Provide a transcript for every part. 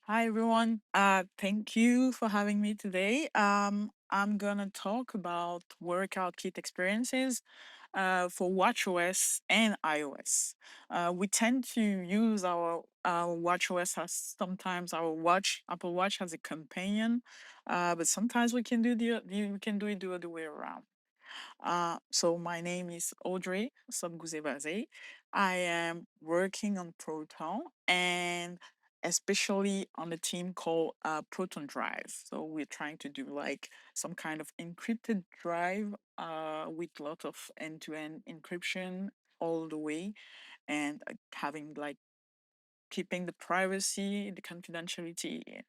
Hi everyone. Thank you for having me today. I'm gonna talk about WorkoutKit experiences for watchOS and iOS. We tend to use our watchOS as sometimes our Apple Watch as a companion, but sometimes we can do it the other way around. So my name is Audrey Zebaze. I am working on Proton and especially on a team called Proton Drive. So we're trying to do like some kind of encrypted drive with a lot of end-to-end encryption all the way and having like keeping the privacy, the confidentiality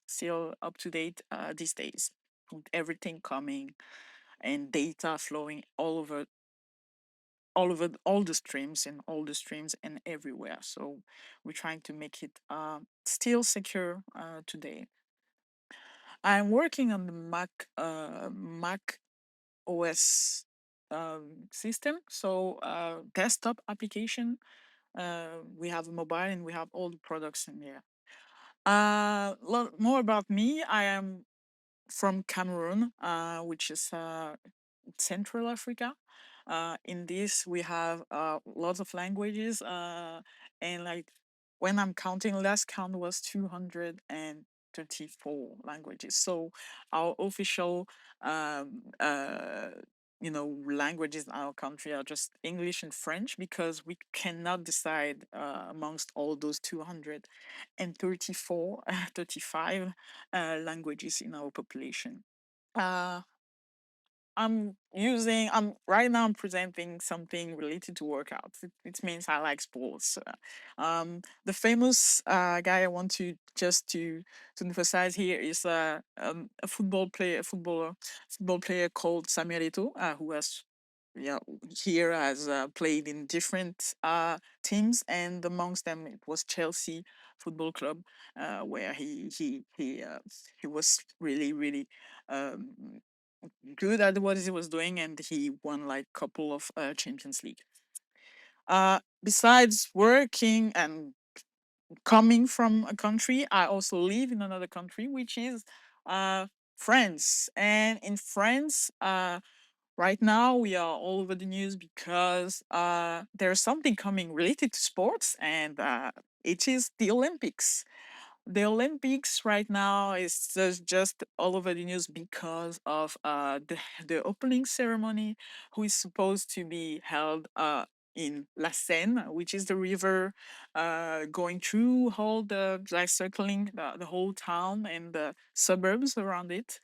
still up to date these days with everything coming and data flowing all over all the streams and everywhere. So we're trying to make it still secure today. I'm working on the Mac OS system, so desktop application. We have a mobile and we have all the products in there. More about me. I am from Cameroon, which is Central Africa. In this, we have lots of languages, and like when I'm counting, last count was 234 languages. So our official, um, uh, languages in our country are just English and French because we cannot decide amongst all those 234, 35 languages in our population. Uh, I'm right now I'm presenting something related to workouts. It means I like sports. The famous guy I want to to emphasize here is a football player called Samuel Eto'o, who has yeah here has played in different teams, and amongst them it was Chelsea Football Club, where he was really um, good at what he was doing, and he won like couple of Champions League. Besides working and coming from a country, I also live in another country, which is France. And in France, right now we are all over the news because there's something coming related to sports, and it is the Olympics. The Olympics right now is just all over the news because of the opening ceremony, who is supposed to be held in La Seine, which is the river going through all like circling the whole town and the suburbs around it,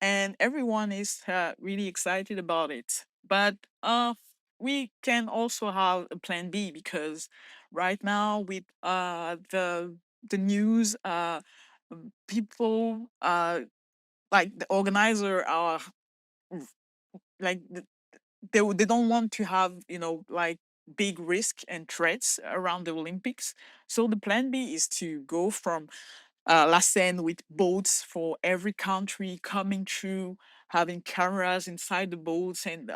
and everyone is really excited about it. But we can also have a plan B because right now with the news, people like the organizer are like they don't want to have like big risk and threats around the Olympics. So the plan B is to go from La Seine with boats for every country coming through, having cameras inside the boats and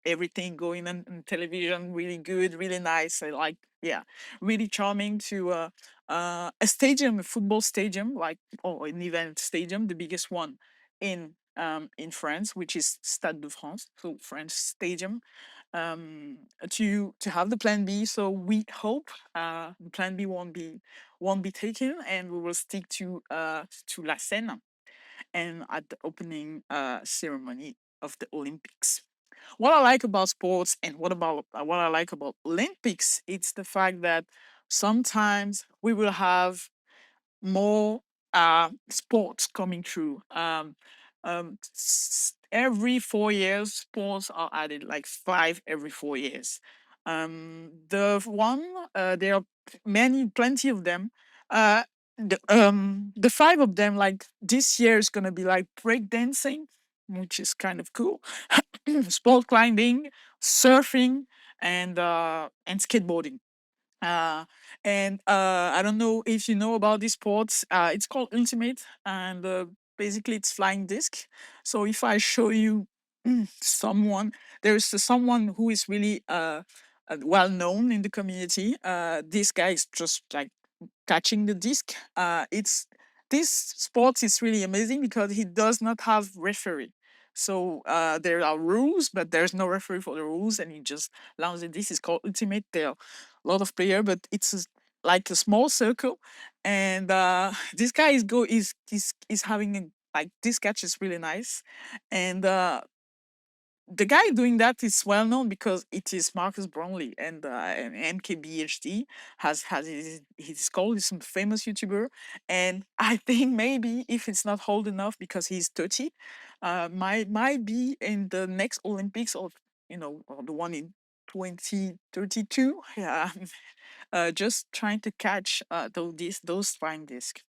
everything going on television. Really good, really nice. I like, yeah, really charming to a stadium, a football stadium, like or an event stadium, the biggest one in France, which is Stade de France, so French stadium, to have the plan B. So we hope the plan B won't be taken, and we will stick to La Seine and at the opening ceremony of the Olympics. What I like about sports and what I like about Olympics, it's the fact that sometimes we will have more sports coming through. Every 4 years, sports are added, like five every 4 years. There are plenty of them. Uh, the five of them, like this year, is gonna be like breakdancing, which is kind of cool. Sport climbing, surfing, and skateboarding. Uh, and I don't know if you know about these sports. It's called Ultimate, and basically it's flying disc. So if I show you someone, there's someone who is really well known in the community. This guy is just like catching the disc. It's this sport is really amazing because he does not have referee. So there are rules, but there's no referee for the rules, and he just allows it. This is called Ultimate. There are a lot of players, but it's like a small circle, and this guy is having like this catch is really nice, and the guy doing that is well known because it is Marcus Brownlee and MKBHD has his called he's some famous YouTuber, and I think maybe if it's not old enough because he's 30, might be in the next Olympics or or the one in 2032. Yeah, just trying to catch those flying discs.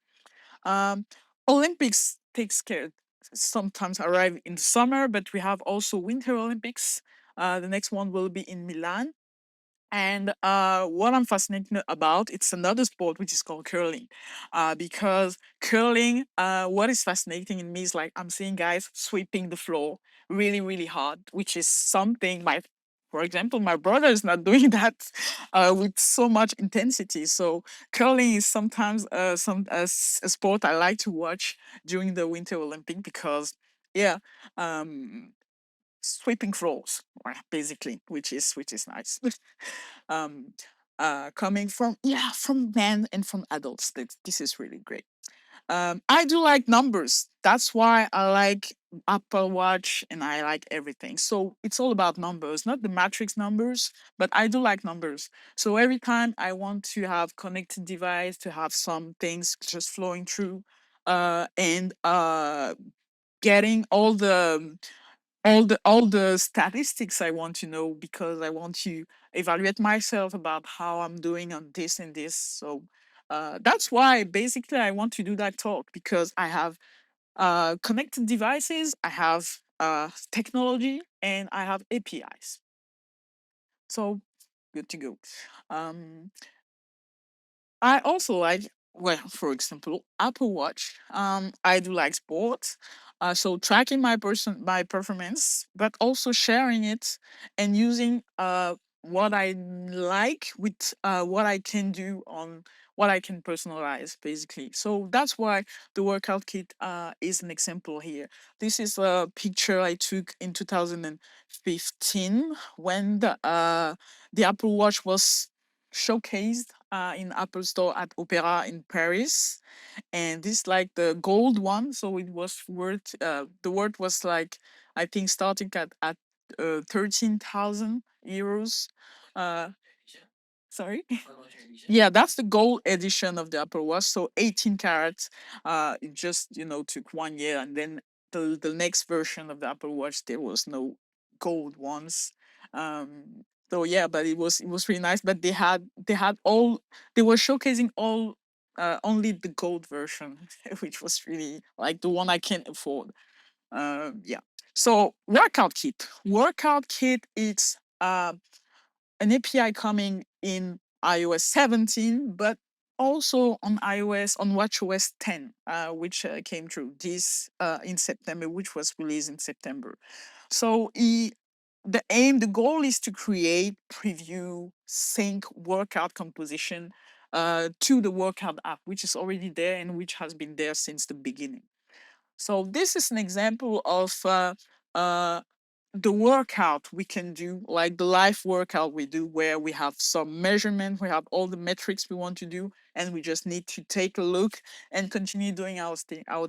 Um, Olympics takes care sometimes arrive in the summer, but we have also Winter Olympics. The next one will be in Milan. And what I'm fascinated about, it's another sport which is called curling, because curling. What is fascinating in me is like I'm seeing guys sweeping the floor really, really hard, which is something for example, my brother is not doing that with so much intensity. So curling is sometimes a sport I like to watch during the Winter Olympic because yeah, um, sweeping floors, basically, which is nice. um, coming from from men and from adults, this is really great. I do like numbers. That's why I like Apple Watch and I like everything. So it's all about numbers, not the matrix numbers, but I do like numbers. So every time I want to have connected device to have some things just flowing through, and getting all the statistics I want to know because I want to evaluate myself about how I'm doing on this and this. So that's why basically I want to do that talk because I have connected devices, I have technology, and I have APIs. So good to go. Um, I also like, well, for example, Apple Watch. I do like sports, so tracking my performance, but also sharing it and using what I like with what I can do on what I can personalize, basically. So that's why the workout kit is an example here. This is a picture I took in 2015 when the Apple Watch was showcased in Apple Store at Opera in Paris, and this like the gold one, so it was worth the word was like I think starting at 13,000 euros. Uh, Sorry. Yeah, that's the gold edition of the Apple Watch. So 18 carats. It just took 1 year, and then the next version of the Apple Watch there was no gold ones. So yeah, but it was really nice. But they had all they were showcasing all only the gold version, which was really like the one I can't afford. Yeah. So workout kit. It's an API coming in iOS 17, but also on iOS on watchOS 10, which came through this in September, which was released in September. So the goal is to create, preview, sync workout composition to the workout app, which is already there and which has been there since the beginning. So this is an example of uh, the workout we can do, like the live workout we do, where we have some measurement, we have all the metrics we want to do, and we just need to take a look and continue doing our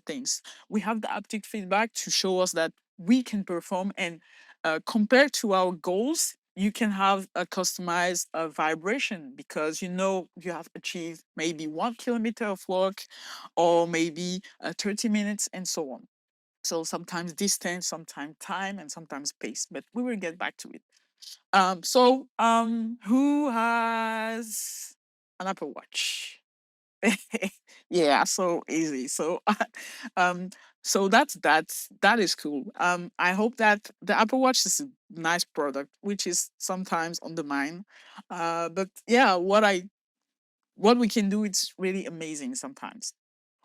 things. We have the haptic feedback to show us that we can perform, and compared to our goals, you can have a customized vibration because you have achieved maybe 1 kilometer of walk or maybe 30 minutes and so on. So sometimes distance, sometimes time, and sometimes pace. But we will get back to it. Who has an Apple Watch? Yeah, so easy. So um that is cool. I hope that the Apple Watch is a nice product, which is sometimes on the mind. But yeah, what we can do, it's really amazing sometimes.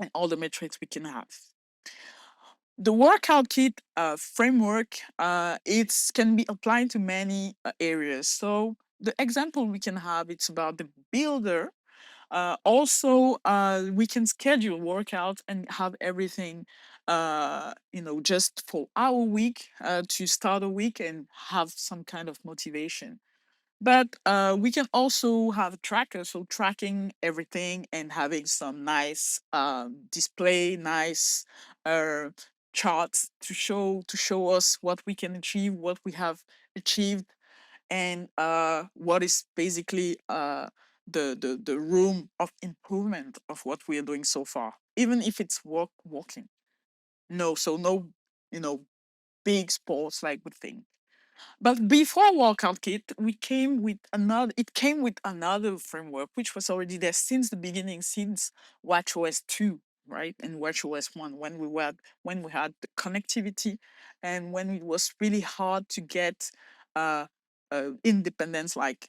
And all the metrics we can have. The workout kit framework, it's can be applied to many areas. So the example we can have, it's about the builder. Also, we can schedule workouts and have everything, just for our week, to start a week and have some kind of motivation. But we can also have a tracker, so tracking everything and having some nice display, nice uh, charts to show us what we can achieve, what we have achieved, and what is basically the room of improvement of what we are doing so far, even if it's walking. No, you know, big sports like we think. But before WorkoutKit, it came with another framework which was already there since the beginning, since watchOS 2, right? And watchOS 1, when we had the connectivity and when it was really hard to get uh, independence, like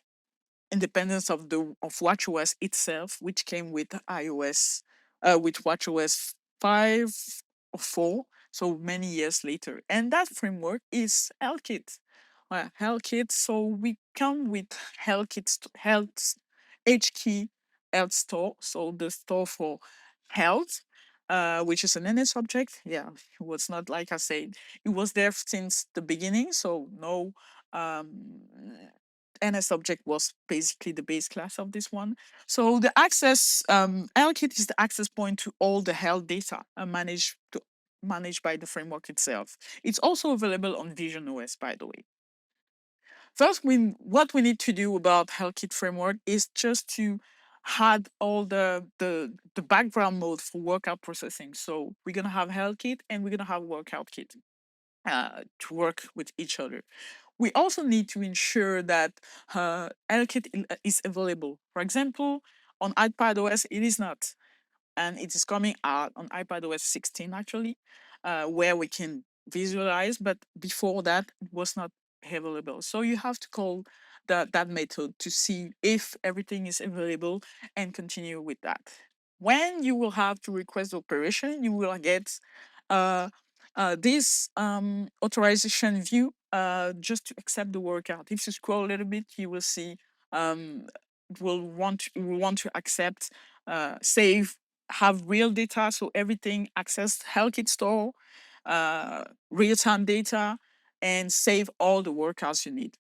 independence of watchOS itself, which came with iOS, with watchOS 5 or 4, so many years later. And that framework is HealthKit. HealthKit, so we come with Health HKey Health Store, so the store for health, which is an NS object. Yeah, it was not like I said, it was there since the beginning, so no um NS object was basically the base class of this one. So the access, LKit is the access point to all the health data managed by the framework itself. It's also available on Vision OS, by the way. First, what we need to do about HealthKit framework is just to add all the background mode for workout processing. So we're gonna have HealthKit and we're gonna have WorkoutKit to work with each other. We also need to ensure that LKit is available. For example, on iPadOS, it is not, and it is coming out on iPadOS 16 actually, where we can visualize. But before that, it was not available. So you have to call that method to see if everything is available and continue with that. When you will have to request the operation, you will get uh, this authorization view just to accept the workout. If you scroll a little bit, you will see um, we want to accept, save, have real data, so everything access HealthKit store, real-time data, and save all the workouts you need.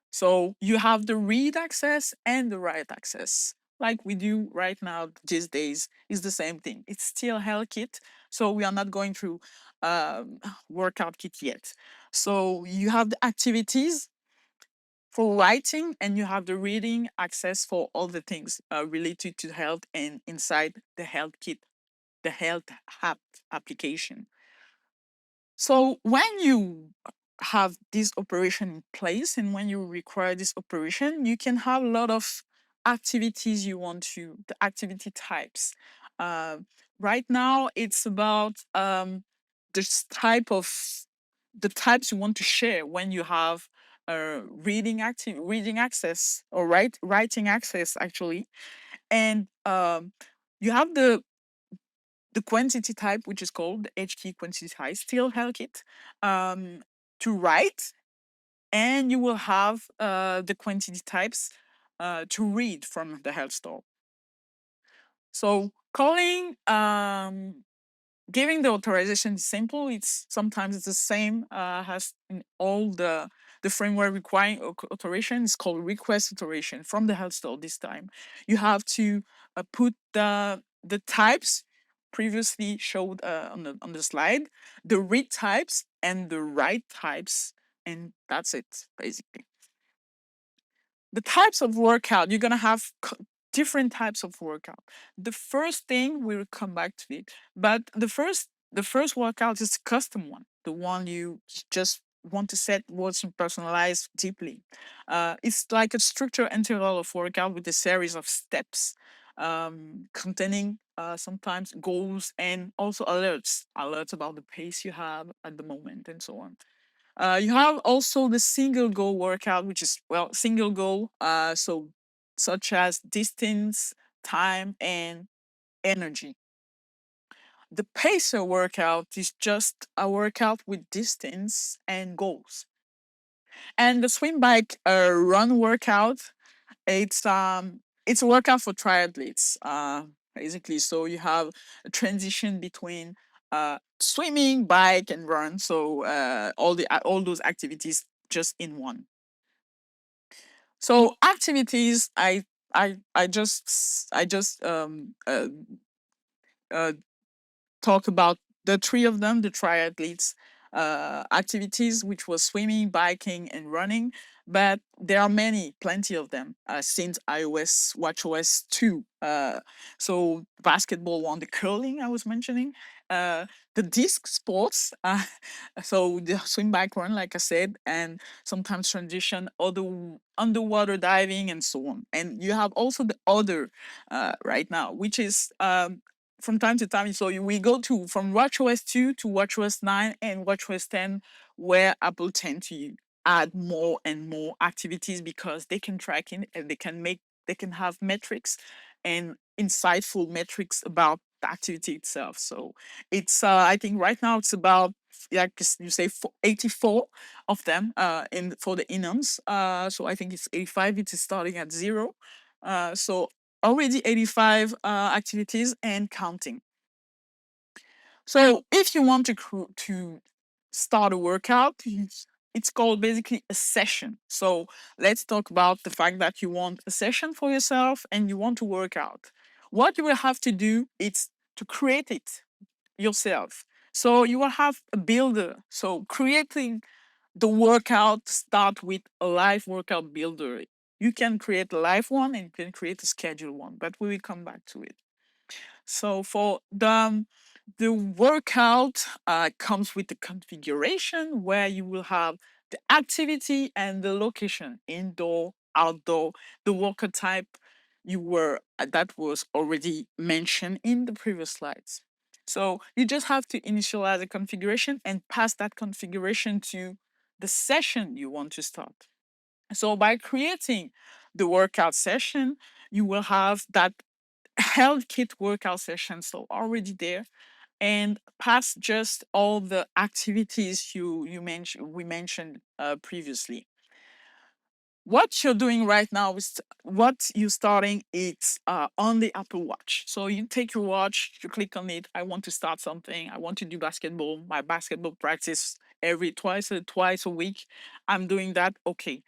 So you have the read access and the write access. Like we do right now these days, is the same thing. It's still HealthKit, so we are not going through um, WorkoutKit yet. So you have the activities for writing and you have the reading access for all the things related to health and inside the HealthKit, the health app application. So when you have this operation in place and when you require this operation, you can have a lot of activities you want to, the activity types. Uh, right now, it's about this type of the types you want to share when you have reading access or writing access actually, and you have the quantity type, which is called the HT quantity type, still HealthKit, to write, and you will have the quantity types to read from the health store. So calling, giving the authorization is simple. It's sometimes it's the same as in all the framework requiring authorization. It's called request authorization from the health store. This time, you have to put the types previously showed on the slide, the read types and the write types, and that's it basically. The types of workout, you're gonna have different types of workout. The first thing we'll come back to it, but the first workout is a custom one, the one you just want to set what's personalized deeply. It's like a structured interval of workout with a series of steps, containing sometimes goals and also alerts about the pace you have at the moment and so on. You have also the single goal workout, which is, well, single goal, so such as distance, time, and energy. The pacer workout is just a workout with distance and goals. And the swim bike run workout, it's it's a workout for triathletes, basically. So you have a transition between swimming, bike, and run. So all those activities just in one. So activities, I just uh, talk about the three of them, the triathletes activities, which was swimming, biking, and running. But there are plenty of them since iOS, watchOS 2. So basketball one, the curling I was mentioning, uh, the disc sports, so the swim, bike, run, like I said, and sometimes transition, underwater diving, and so on. And you have also the other right now, which is from time to time. So we go to from watchOS 2 to watchOS 9 and watchOS 10, where Apple tend to add more and more activities because they can track in and they can have metrics and insightful metrics about the activity itself. So it's I think right now it's about, like you say, 84 of them in for the enums. So I think it's 85. It is starting at 0. So already 85 activities and counting. So if you want to start a workout, it's called basically a session. So let's talk about the fact that you want a session for yourself and you want to work out. What you will have to do is to create it yourself. So you will have a builder. So creating the workout start with a live workout builder. You can create a live one and you can create a schedule one, but we will come back to it. So for the workout comes with the configuration where you will have the activity and the location, indoor, outdoor, the workout type that was already mentioned in the previous slides. So you just have to initialize a configuration and pass that configuration to the session you want to start. So by creating the workout session, you will have that HealthKit workout session, so already there, and pass just all the activities we mentioned previously. What you're doing right now is what you're starting. It's on the Apple Watch. So you take your watch, you click on it. I want to start something. I want to do basketball. My basketball practice every twice a week. I'm doing that. Okay.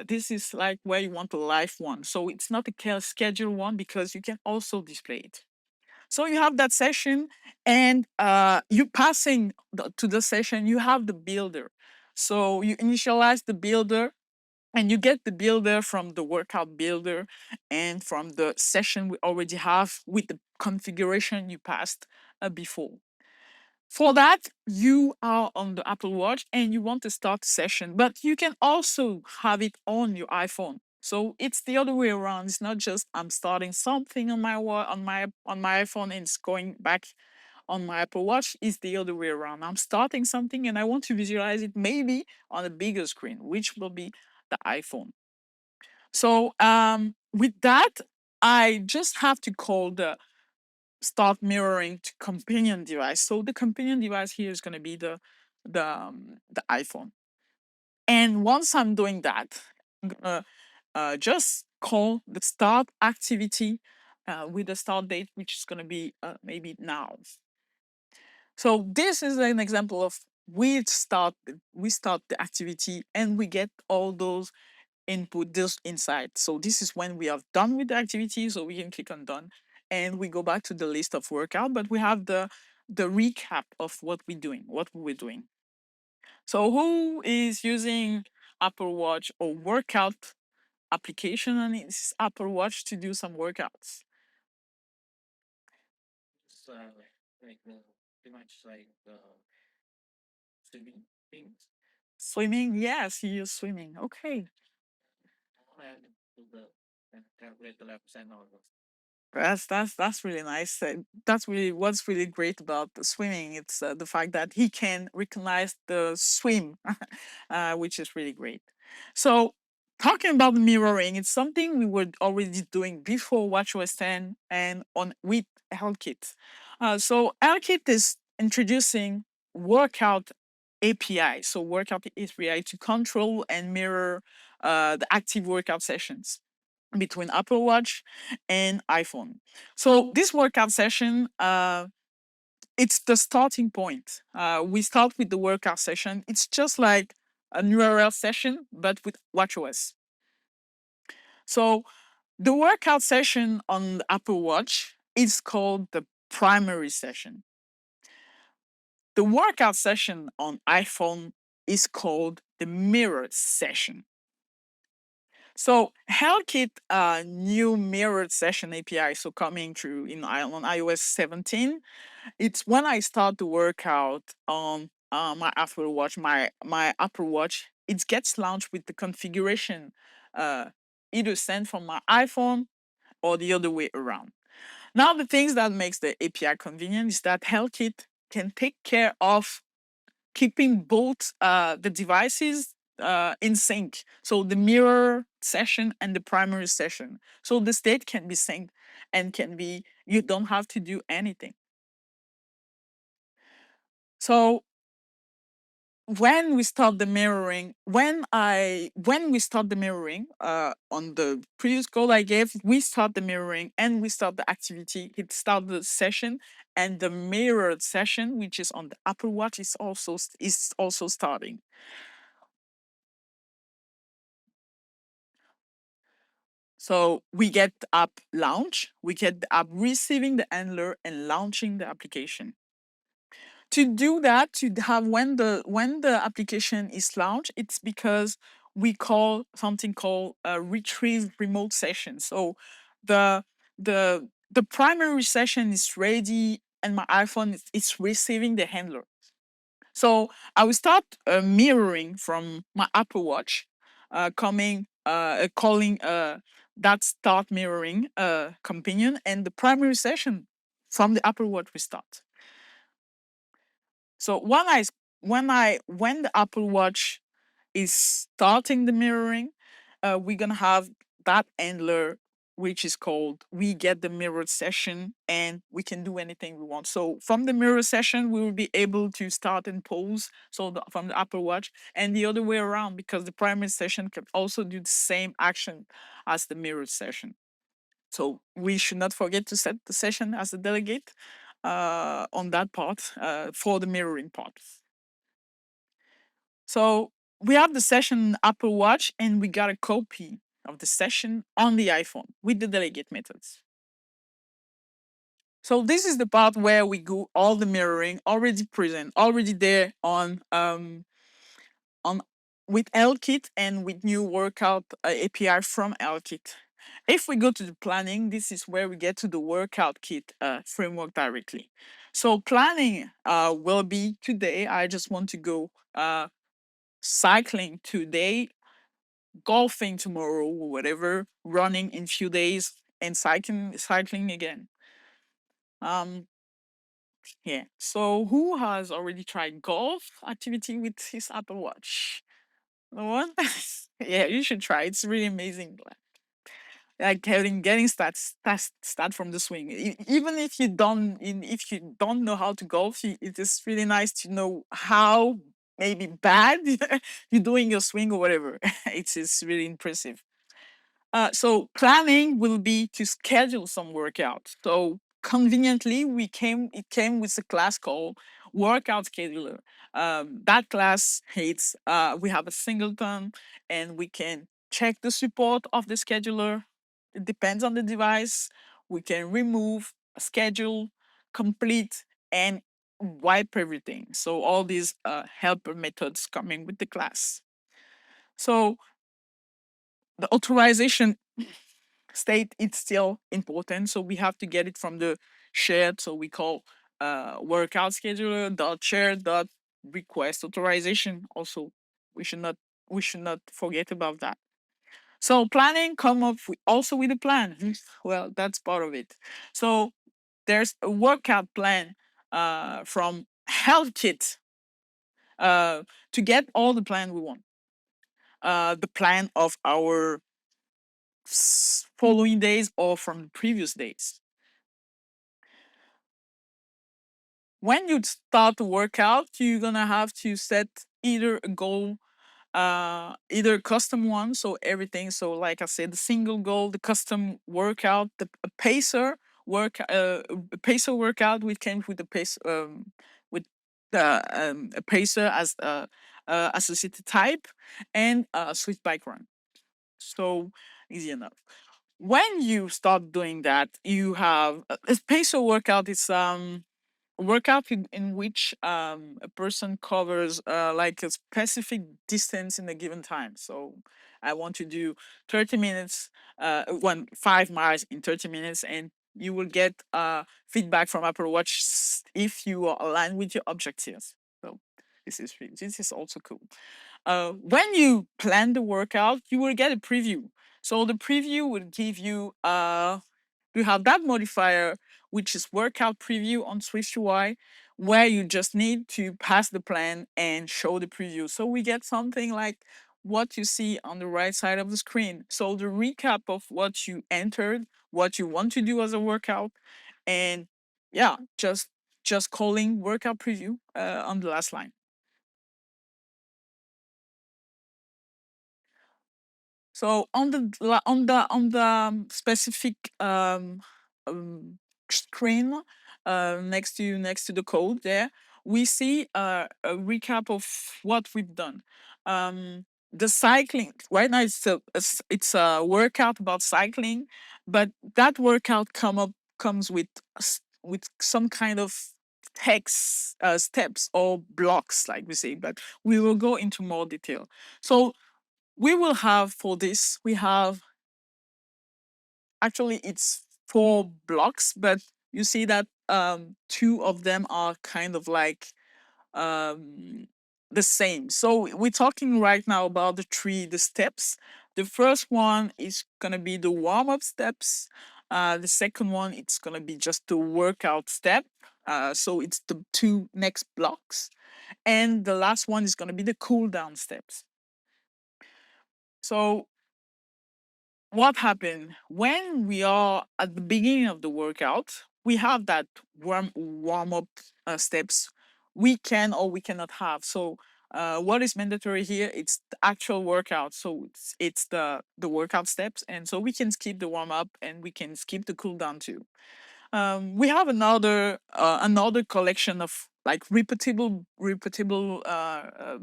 This is like where you want a live one. So it's not a schedule one because you can also display it. So you have that session, and you passing to the session. You have the builder. So you initialize the builder and you get the builder from the workout builder and from the session we already have with the configuration you passed before. For that, you are on the Apple Watch and you want to start a session, but you can also have it on your iPhone. So it's the other way around. It's not just I'm starting something on my iPhone and it's going back on my Apple Watch. It's the other way around. I'm starting something and I want to visualize it maybe on a bigger screen, which will be the iPhone. So with that, I just have to call the start mirroring to companion device. So the companion device here is going to be the iPhone. And once I'm doing that, I'm gonna just call the start activity with the start date, which is going to be maybe now. So this is an example of we start the activity and we get all those input, this insight. So this is when we have done with the activity, so we can click on done and we go back to the list of workout, but we have the recap of what we were doing. So who is using Apple Watch or workout application on its Apple Watch to do some workouts? Swimming, yes, you use swimming. Okay. That's really nice. That's really what's really great about the swimming. It's the fact that he can recognize the swim, which is really great. So talking about mirroring, it's something we were already doing before WatchOS 10 and on with HealthKit. So HealthKit is introducing workout API. So workout API to control and mirror the active workout sessions. between Apple Watch and iPhone. So this workout session, it's the starting point. We start with the workout session. It's just like an URL session, but with watchOS. So the workout session on the Apple Watch is called the primary session. The workout session on iPhone is called the mirrored session. So HealthKit new mirrored session API so coming through on iOS 17. It's when I start to work out on my Apple Watch, my Apple Watch, it gets launched with the configuration uh, either sent from my iPhone or the other way around. Now the things that makes the API convenient is that HealthKit can take care of keeping both the devices in sync. So the mirror session and the primary session. So the state can be synced and can be, you don't have to do anything. So when we start the mirroring, when we start the mirroring on the previous code I gave, we start the mirroring and we start the activity. It start the session, and the mirrored session, which is on the Apple Watch, is also starting. So we get the app launch, we get the app receiving the handler and launching the application. To do that, to have when the application is launched, it's because we call something called a retrieve remote session. So the the primary session is ready and my iPhone is receiving the handler. So I will start mirroring from my Apple Watch, calling that start mirroring companion, and the primary session from the Apple Watch will start. So when the Apple Watch is starting the mirroring, we're gonna have that handler which is called we get the mirrored session and we can do anything we want. So from the mirror session, we will be able to start and pause. So from the Apple Watch and the other way around because the primary session can also do the same action as the mirrored session. So we should not forget to set the session as a delegate on that part for the mirroring part. So we have the session Apple Watch and we got a copy of the session on the iPhone with the delegate methods. So this is the part where we do all the mirroring already present, already there on with HealthKit and with new workout API from HealthKit. If we go to the planning, this is where we get to the WorkoutKit framework directly. So planning will be today. I just want to go cycling today, golfing tomorrow, or whatever, running in few days, and cycling again. Um, yeah. So who has already tried golf activity with his Apple Watch? No one? Yeah, you should try. It's really amazing. Like getting start from the swing. Even if you don't know how to golf, it is really nice to know how maybe bad you're doing your swing or whatever. It's really impressive. So planning will be to schedule some workouts. So conveniently, it came with a class called Workout Scheduler. That class hates we have a singleton and we can check the support of the scheduler. It depends on the device. We can remove, schedule, complete, and wipe everything. So all these helper methods coming with the class. So the authorization state it's still important, so we have to get it from the shared, so we call workout scheduler dot share dot request authorization. Also we should not forget about that. So planning come up also with a plan. Well, that's part of it. So there's a workout plan from HealthKit to get all the plan we want, the plan of our following days or from the previous days. When you start to work out, you're gonna have to set either a goal either custom one, so everything. So like I said, the single goal, the custom workout, the a pacer a pacer workout, which came with the pace with the a pacer as associated type, and Swift bike run. So easy enough. When you start doing that, you have a pacer workout. Is workout in which a person covers like a specific distance in a given time. So I want to do 30 minutes, 5 miles in 30 minutes, and you will get feedback from Apple Watch if you are aligned with your objectives. So this is also cool. When you plan the workout, you will get a preview. So the preview will give you you have that modifier, which is workout preview on SwiftUI, where you just need to pass the plan and show the preview. So we get something like what you see on the right side of the screen. So the recap of what you entered, what you want to do as a workout, and yeah, just calling workout preview on the last line. So on the specific um, screen next to the code there, we see a recap of what we've done. The cycling right now it's a workout about cycling, but that workout comes with with some kind of text steps or blocks like we say, but we will go into more detail. So we will have for this, we have actually it's 4 blocks, but you see that two of them are kind of like um, the same. So we're talking right now about the steps. The first one is gonna be the warm-up steps. The second one, it's gonna be just the workout step. So it's the two next blocks. And the last one is gonna be the cool down steps. So what happened when we are at the beginning of the workout, we have that warm up steps we can or we cannot have. So what is mandatory here, it's the actual workout, so it's the workout steps, and so we can skip the warm up and we can skip the cool down too. We have another collection of like repeatable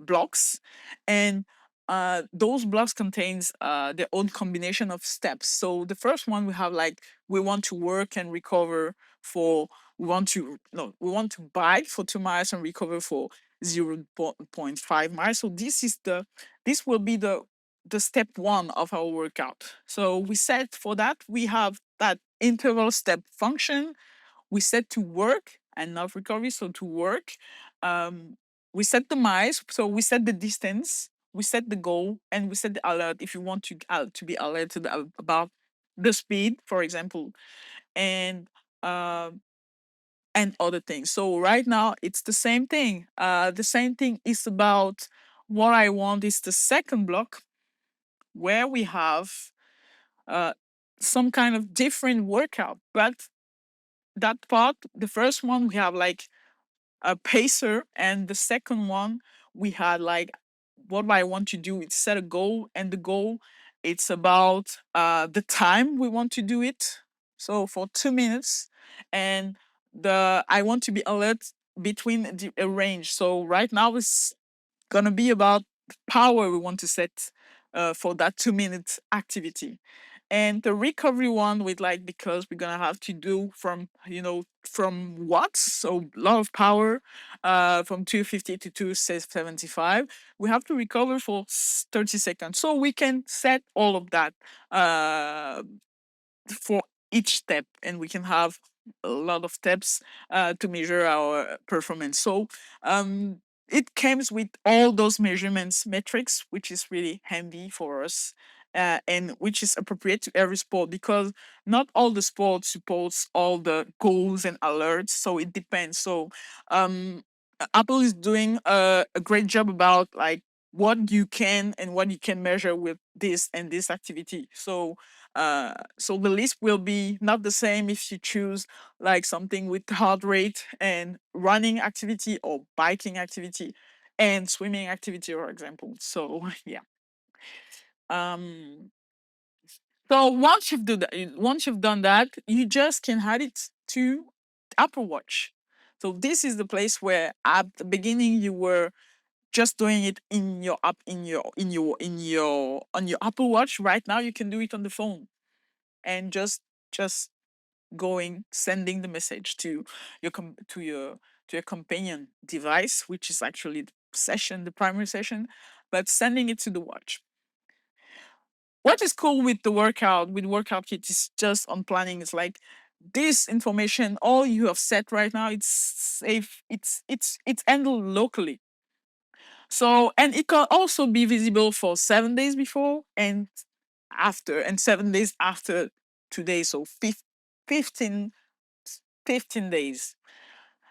blocks, and those blocks contains their own combination of steps. So the first one we have like we want to work and recover for we want to bike for 2 miles and recover for 0.5 miles. So this will be the step one of our workout. So we set for that, we have that interval step function. We set to work and not recovery. So to work, um, we set the miles. So we set the distance, we set the goal, and we set the alert if you want to be alerted about the speed, for example, and uh, and other things. So right now it's the same thing. The same thing is about what I want is the second block where we have uh, some kind of different workout. But that part, the first one, we have like a pacer, and the second one, we had like what I want to do is set a goal, and the goal it's about the time we want to do it. So for 2 minutes, and the I want to be alert between a range. So right now it's gonna be about power we want to set for that 2 minute activity. And the recovery one with like because we're gonna have to do from watts, so a lot of power, from 250 to 275. We have to recover for 30 seconds. So we can set all of that for each step, and we can have a lot of steps to measure our performance. So it comes with all those measurements metrics, which is really handy for us, and which is appropriate to every sport, because not all the sports supports all the goals and alerts, so it depends. So um Apple is doing a great job about like what you can and what you can measure with this and this activity. So the list will be not the same if you choose like something with heart rate and running activity or biking activity. and swimming activity, for example. So yeah. Um, so once you've done that, you just can add it to Apple Watch. So this is the place where at the beginning you were just doing it in your app on your Apple Watch. Right now you can do it on the phone and just going sending the message to your companion device, which is actually the primary session, but sending it to the watch. What is cool with WorkoutKit is just on planning. It's like this information, all you have set right now, it's safe. It's handled locally. So, and it can also be visible for 7 days before and after, and 7 days after today. So 15, 15 days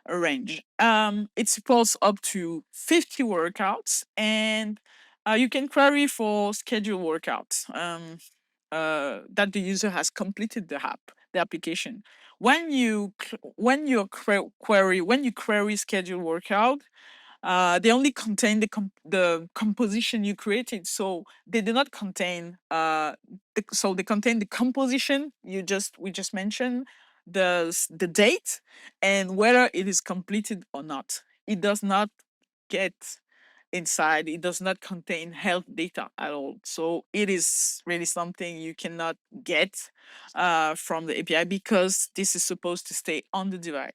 range. It supports up to 50 workouts, and you can query for scheduled workouts that the user has completed the application. When you query scheduled workout, they only contain the composition you created, so they do not contain so they contain the composition we just mentioned, the date, and whether it is completed or not. It does not get inside. It does not contain health data at all. So it is really something you cannot get from the API, because this is supposed to stay on the device.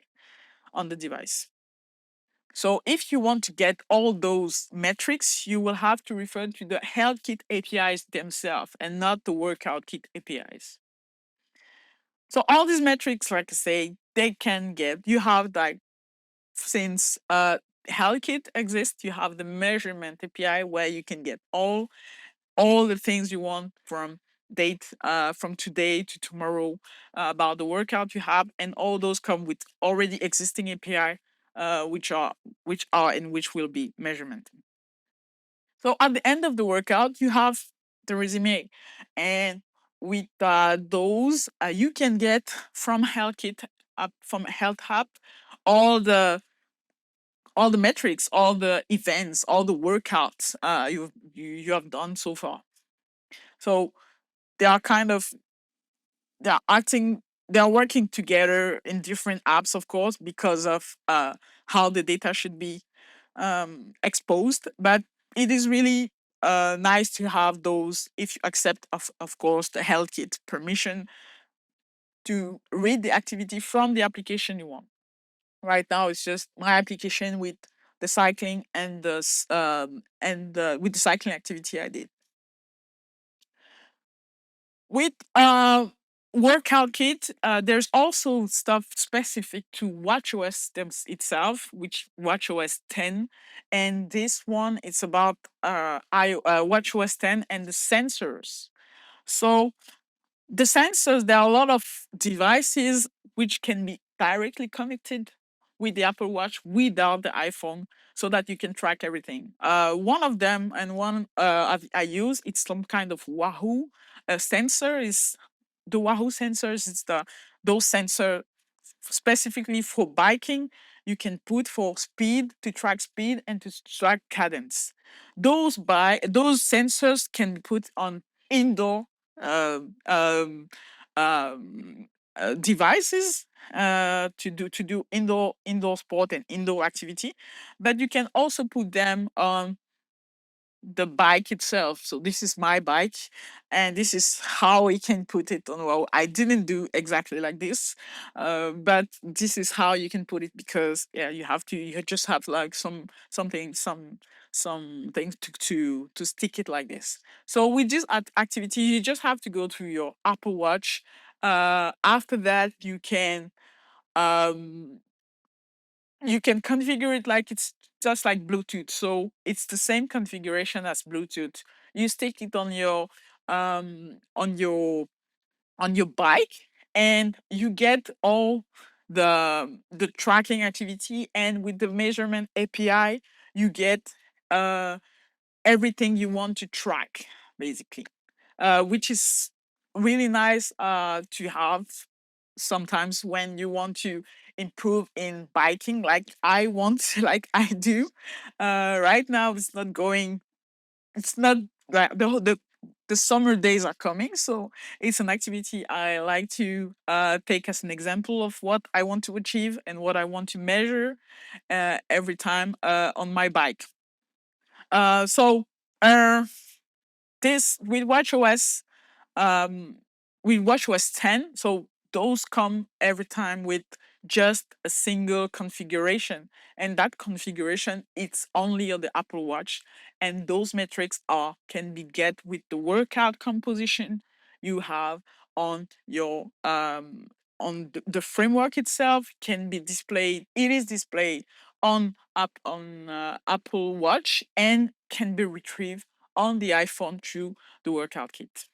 So if you want to get all those metrics, you will have to refer to the HealthKit APIs themselves and not the WorkoutKit APIs. So all these metrics, like I say, they can get, you have like, since HealthKit exists, you have the measurement API where you can get all the things you want from from today to tomorrow about the workout you have, and all those come with already existing API, which are in which will be measurement. So at the end of the workout, you have the resume, and with those, you can get from HealthKit, from Health Hub, all the metrics, all the events, all the workouts you have done so far. So they are kind of they're acting they're working together in different apps, of course, because of how the data should be exposed. But it is really nice to have those, if you accept, of course, the HealthKit permission to read the activity from the application you want. Right now it's just my application with the cycling and with the cycling activity I did. With WorkoutKit, there's also stuff specific to watchOS itself, which watchOS 10, and this one it's about watchOS 10 and the sensors. So the sensors, there are a lot of devices which can be directly connected with the Apple Watch without the iPhone, so that you can track everything. One of them, and one I use, it's some kind of Wahoo sensor. Is the Wahoo sensors? It's those sensor specifically for biking. You can put for speed, to track speed and to track cadence. Those sensors can be put on indoor uh, um, um, devices to do indoor sport and indoor activity, but you can also put them on the bike itself. So this is my bike, and this is how we can put it on. Well, I didn't do exactly like this, but this is how you can put it, because yeah, you just have like some things to stick it like this. So with this activity, you just have to go to your Apple Watch. After that, um you can configure it like it's just like Bluetooth. So it's the same configuration as Bluetooth. You stick it on your um on your on your bike, and you get all the tracking activity, and with the measurement API you get everything you want to track, basically, which is really nice to have. sometimes when you want to improve in biking, like I want, like I do. Right now, it's not going. It's not like the summer days are coming, so it's an activity I like to take as an example of what I want to achieve and what I want to measure every time on my bike. So uh, this with watchOS, um, we watchOS 10. So those come every time with just a single configuration, and that configuration it's only on the Apple Watch, and those metrics are can be get with the workout composition you have on your on the framework itself can be displayed. It is displayed on Apple Watch and can be retrieved on the iPhone through the WorkoutKit.